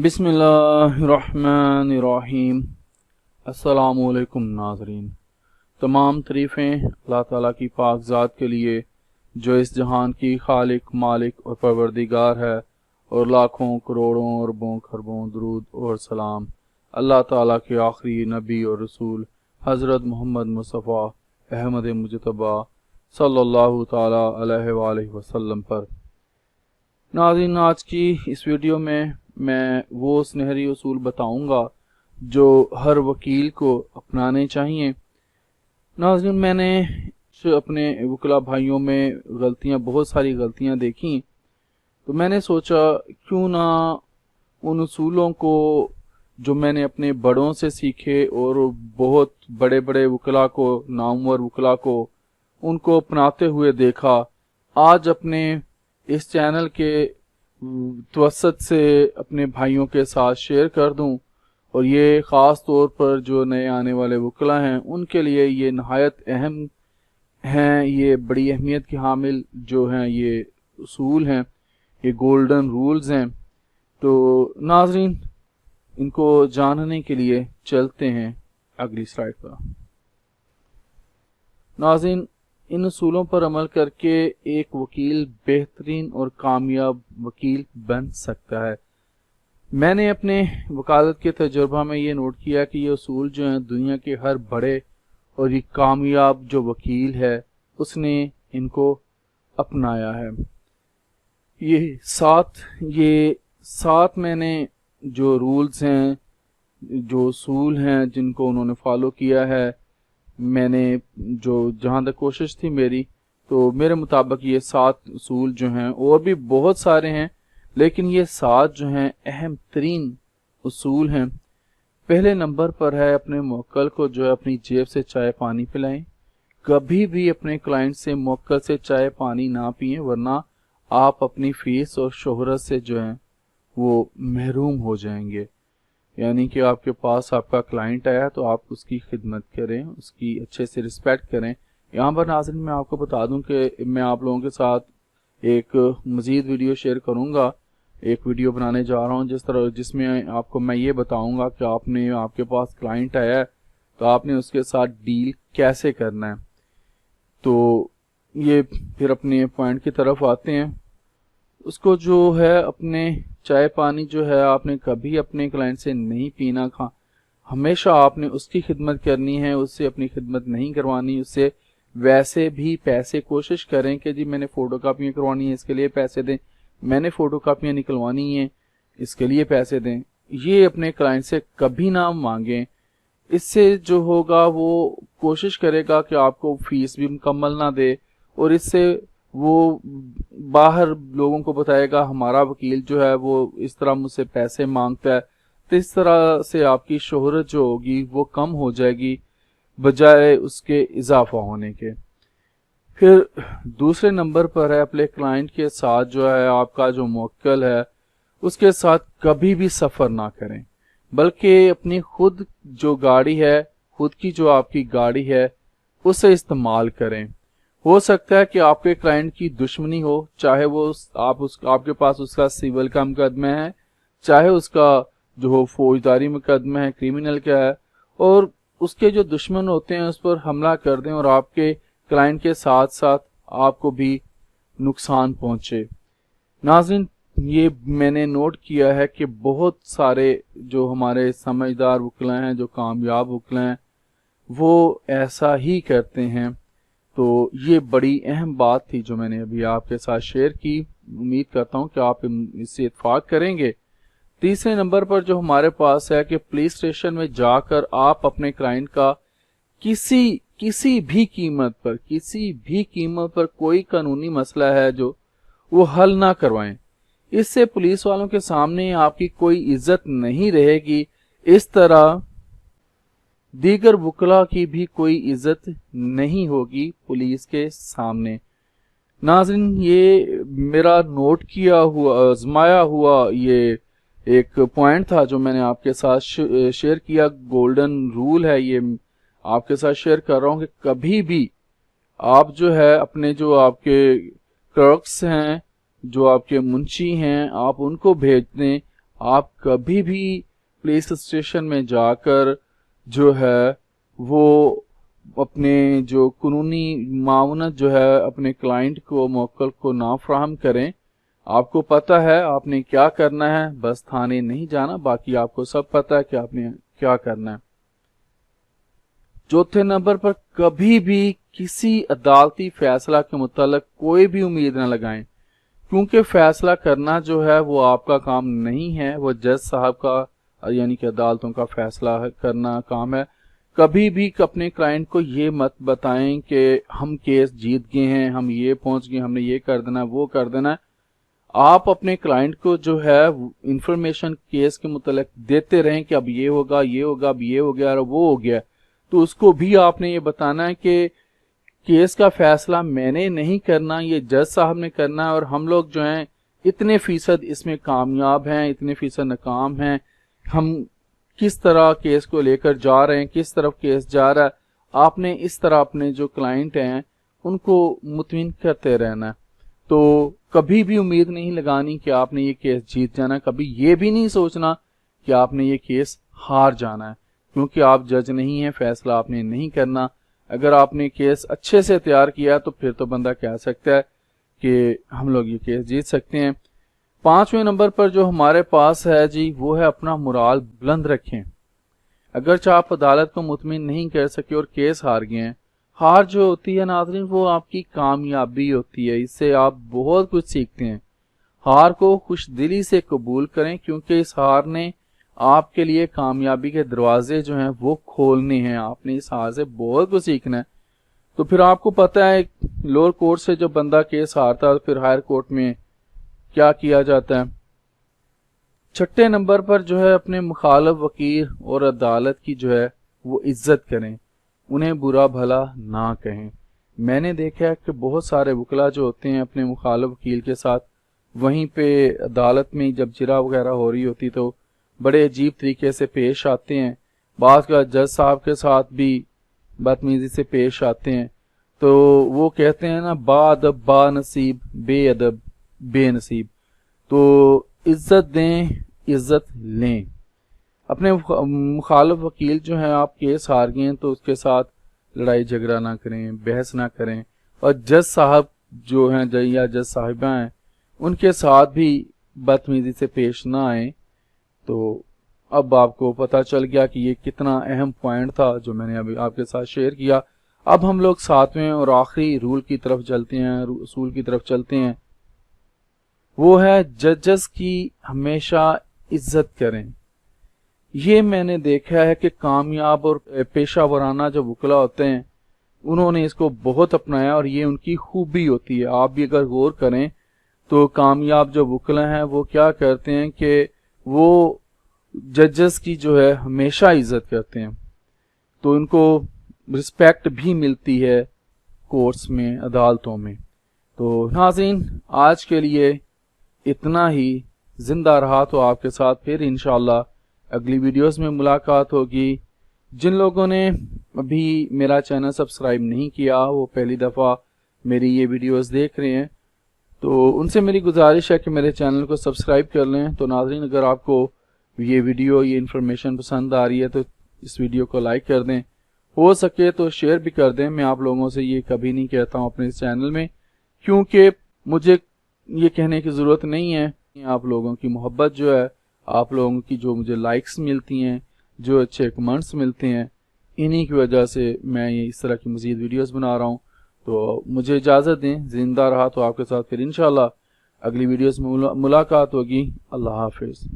बिस्मिल्लाहिर्रहमानिर्रहीम। अस्सलामुअलैकुम नाज़रीन। तमाम तारीफ़ें अल्लाह ताला की पाक ज़ात के लिए जो इस जहान की खालिक मालिक और परवरदिगार है, और लाखों करोड़ों अरबों खरबों दरूद और सलाम अल्लाह ताला के आखिरी नबी और रसूल हज़रत मोहम्मद मुस्तफ़ा अहमद मुजतबा सल्लल्लाहु ताला अलैहि वसल्लम पर। नाज़रीन, आज की इस वीडियो में मैं वो सुनहरी उसूल बताऊंगा जो हर वकील को अपनाने चाहिए। नाज़रीन, मैंने अपने वकला भाइयों में बहुत सारी गलतियां देखी, तो मैंने सोचा क्यों ना उन उसूलों को जो मैंने अपने बड़ों से सीखे और बहुत बड़े बड़े वकला को, नामवर वकला को, उनको अपनाते हुए देखा, आज अपने इस चैनल के तवसत से अपने भाइयों के साथ शेयर कर दूं। और ये ख़ास तौर पर जो नए आने वाले वकला हैं उनके लिए ये नहायत अहम हैं, ये बड़ी अहमियत की हामिल जो हैं ये उसूल हैं, ये गोल्डन रूल्स हैं। तो नाज़रीन, इनको जानने के लिए चलते हैं अगली स्लाइड पर। नाज़रीन, इन उसूलों पर अमल करके एक वकील बेहतरीन और कामयाब वकील बन सकता है। मैंने अपने वकालत के तजुर्बा में ये नोट किया कि ये उसूल जो हैं दुनिया के हर बड़े और ये कामयाब जो वकील है उसने इनको अपनाया है। ये सात मैंने जो रूल्स हैं, जो उसूल हैं जिनको उन्होंने फॉलो किया है, मैंने जो जहाँ तक कोशिश थी मेरी, तो मेरे मुताबिक ये 7 उसूल जो हैं, और भी बहुत सारे हैं लेकिन ये 7 जो हैं अहम तरीन उसूल हैं। पहले नंबर पर है अपने मुवक्किल को जो है अपनी जेब से चाय पानी पिलाएं। कभी भी अपने क्लाइंट से मुवक्किल से चाय पानी ना पिए, वरना आप अपनी फीस और शोहरत से जो है वो महरूम हो जाएंगे। यानी कि आपके पास आपका क्लाइंट आया तो आप उसकी खिदमत करें, उसकी अच्छे से रिस्पेक्ट करें। यहाँ पर नाज़रीन मैं आपको बता दूं कि मैं आप लोगों के साथ एक मज़ीद वीडियो शेयर करूँगा, एक वीडियो बनाने जा रहा हूँ जिसमें आपको मैं ये बताऊँगा कि आपके पास क्लाइंट आया है तो आपने उसके साथ डील कैसे करना है। तो ये फिर अपने पॉइंट की तरफ आते हैं। उसको जो है अपने चाय पानी जो है आपने कभी अपने क्लाइंट से नहीं पीना खा, हमेशा आपने उसकी खिदमत करनी है, उससे अपनी खिदमत नहीं करवानी। उससे वैसे भी पैसे कोशिश करें कि जी मैंने फ़ोटो कापियाँ करवानी है इसके लिए पैसे दें, मैंने फ़ोटो कापियाँ निकलवानी है इसके लिए पैसे दें। ये अपने क्लाइंट से कभी ना मांगें। इससे जो होगा वो कोशिश करेगा कि आपको फीस भी मुकम्मल ना दे, और इससे वो बाहर लोगों को बताएगा हमारा वकील जो है वो इस तरह मुझसे पैसे मांगता है। तो इस तरह से आपकी शोहरत जो होगी वो कम हो जाएगी बजाय उसके इजाफा होने के। फिर दूसरे नंबर पर है अपने क्लाइंट के साथ जो है आपका जो मुवक्किल है उसके साथ कभी भी सफ़र ना करें, बल्कि अपनी खुद जो गाड़ी है, खुद की जो आपकी गाड़ी है उसे इस्तेमाल करें। हो सकता है कि आपके क्लाइंट की दुश्मनी हो, चाहे वो आपके पास उसका सिविल का मुकदमा है, चाहे उसका जो फौजदारी मुकदमा है, क्रिमिनल का है, और उसके जो दुश्मन होते हैं उस पर हमला कर दें और आपके क्लाइंट के साथ साथ आपको भी नुकसान पहुंचे। नाज़रीन, ये मैंने नोट किया है कि बहुत सारे जो हमारे समझदार वकील हैं, जो कामयाब वकील हैं, वो ऐसा ही करते हैं। तो ये बड़ी अहम बात थी जो मैंने अभी आपके साथ शेयर की। उम्मीद करता हूँ कि आप इससे इत्फाक करेंगे। तीसरे नंबर पर जो हमारे पास है कि पुलिस स्टेशन में जाकर आप अपने क्लाइंट का किसी भी कीमत पर कोई कानूनी मसला है जो वो हल ना करवाएं। इससे पुलिस वालों के सामने आपकी कोई इज्जत नहीं रहेगी, इस तरह दीगर वकला की भी कोई इज्जत नहीं होगी पुलिस के सामने। नाज़रीन, ये मेरा नोट किया हुआ आजमाया हुआ ये एक पॉइंट था जो मैंने आपके साथ शेयर किया। गोल्डन रूल है, ये आपके साथ शेयर कर रहा हूँ कि कभी भी आप जो है अपने जो आपके क्लर्क्स हैं, जो आपके मुंशी हैं, आप उनको भेज दें। آپ کبھی بھی پولیس اسٹیشن میں جا کر جو ہے وہ اپنے جو قانونی معاونت جو ہے اپنے کلائنٹ کو موکل کو نہ فراہم کریں. آپ کو پتہ ہے آپ نے کیا کرنا ہے، بس تھانے نہیں جانا، باقی آپ کو سب پتہ ہے کہ آپ نے کیا کرنا ہے. چوتھے نمبر پر کبھی بھی کسی عدالتی فیصلہ کے متعلق کوئی بھی امید نہ لگائیں، کیونکہ فیصلہ کرنا جو ہے وہ آپ کا کام نہیں ہے، وہ جج صاحب کا یعنی کہ عدالتوں کا فیصلہ کرنا کام ہے. کبھی بھی اپنے کلائنٹ کو یہ مت بتائیں کہ ہم کیس جیت گئے ہیں، ہم یہ پہنچ گئے، ہم نے یہ کر دینا وہ کر دینا. آپ اپنے کلائنٹ کو جو ہے انفارمیشن کیس کے متعلق دیتے رہیں کہ اب یہ ہوگا یہ ہوگا، اب یہ ہو گیا اور وہ ہو گیا. تو اس کو بھی آپ نے یہ بتانا ہے کہ کیس کا فیصلہ میں نے نہیں کرنا، یہ جج صاحب نے کرنا ہے، اور ہم لوگ جو ہیں اتنے فیصد اس میں کامیاب ہیں، اتنے فیصد ناکام ہیں. ہم کس طرح کیس کو لے کر جا رہے ہیں، کس طرف کیس جا رہا ہے، آپ نے اس طرح اپنے جو کلائنٹ ہیں ان کو مطمئن کرتے رہنا ہے. تو کبھی بھی امید نہیں لگانی کہ آپ نے یہ کیس جیت جانا، کبھی یہ بھی نہیں سوچنا کہ آپ نے یہ کیس ہار جانا ہے، کیونکہ آپ جج نہیں ہیں، فیصلہ آپ نے نہیں کرنا. اگر آپ نے کیس اچھے سے تیار کیا تو پھر تو بندہ کہہ سکتا ہے کہ ہم لوگ یہ کیس جیت سکتے ہیں. پانچویں نمبر پر جو ہمارے پاس ہے جی وہ ہے اپنا مرال بلند رکھیں. اگرچہ آپ عدالت کو مطمئن نہیں کر سکے اور کیس ہار گئے ہیں، ہار جو ہوتی ہے ناظرین وہ آپ کی کامیابی ہوتی ہے، اس سے آپ بہت کچھ سیکھتے ہیں. ہار کو خوش دلی سے قبول کریں، کیونکہ اس ہار نے آپ کے لیے کامیابی کے دروازے جو ہیں وہ کھولنے ہیں. آپ نے اس ہار سے بہت کچھ سیکھنا ہے. تو پھر آپ کو پتہ ہے لوور کورٹ سے جب بندہ کیس ہارتا ہے پھر ہائر کورٹ میں کیا کیا جاتا ہے. چھٹے نمبر پر جو ہے اپنے مخالف وکیل اور عدالت کی جو ہے وہ عزت کریں، انہیں برا بھلا نہ کہیں. میں نے دیکھا ہے کہ بہت سارے وکلا جو ہوتے ہیں اپنے مخالف وکیل کے ساتھ وہیں پہ عدالت میں جب جرا وغیرہ ہو رہی ہوتی تو بڑے عجیب طریقے سے پیش آتے ہیں. بعض کا جج صاحب کے ساتھ بھی بدتمیزی سے پیش آتے ہیں. تو وہ کہتے ہیں نا با ادب با نصیب، بے ادب بے نصیب. تو عزت دیں عزت لیں. اپنے مخالف وکیل جو ہیں آپ کیس ہار گئے ہیں تو اس کے ساتھ لڑائی جھگڑا نہ کریں، بحث نہ کریں. اور جج صاحب جو ہیں یا جج صاحبہ ہیں ان کے ساتھ بھی بدتمیزی سے پیش نہ آئیں. تو اب آپ کو پتہ چل گیا کہ یہ کتنا اہم پوائنٹ تھا جو میں نے ابھی آپ کے ساتھ شیئر کیا. اب ہم لوگ ساتویں اور آخری رول کی طرف چلتے ہیں، اصول کی طرف چلتے ہیں. وہ ہے ججز کی ہمیشہ عزت کریں. یہ میں نے دیکھا ہے کہ کامیاب اور پیشہ ورانہ جو وکلا ہوتے ہیں انہوں نے اس کو بہت اپنایا اور یہ ان کی خوبی ہوتی ہے. آپ بھی اگر غور کریں تو کامیاب جو وکلا ہیں وہ کیا کرتے ہیں کہ وہ ججز کی جو ہے ہمیشہ عزت کرتے ہیں، تو ان کو رسپیکٹ بھی ملتی ہے کورٹس میں، عدالتوں میں. تو ناظرین آج کے لیے اتنا ہی. زندہ رہا تو آپ کے ساتھ پھر انشاءاللہ اگلی ویڈیوز میں ملاقات ہوگی. جن لوگوں نے ابھی میرا چینل سبسکرائب نہیں کیا وہ پہلی دفعہ میری یہ ویڈیوز دیکھ رہے ہیں تو ان سے میری گزارش ہے کہ میرے چینل کو سبسکرائب کر لیں. تو ناظرین اگر آپ کو یہ ویڈیو یہ انفارمیشن پسند آ رہی ہے تو اس ویڈیو کو لائک کر دیں، ہو سکے تو شیئر بھی کر دیں. میں آپ لوگوں سے یہ کبھی نہیں کہتا ہوں اپنے اس چینل میں، کیونکہ مجھے یہ کہنے کی ضرورت نہیں ہے. آپ لوگوں کی محبت جو ہے، آپ لوگوں کی جو مجھے لائکس ملتی ہیں، جو اچھے کمنٹس ملتے ہیں، انہی کی وجہ سے میں یہ اس طرح کی مزید ویڈیوز بنا رہا ہوں. تو مجھے اجازت دیں. زندہ رہا تو آپ کے ساتھ پھر انشاءاللہ اگلی ویڈیوز میں ملاقات ہوگی. اللہ حافظ.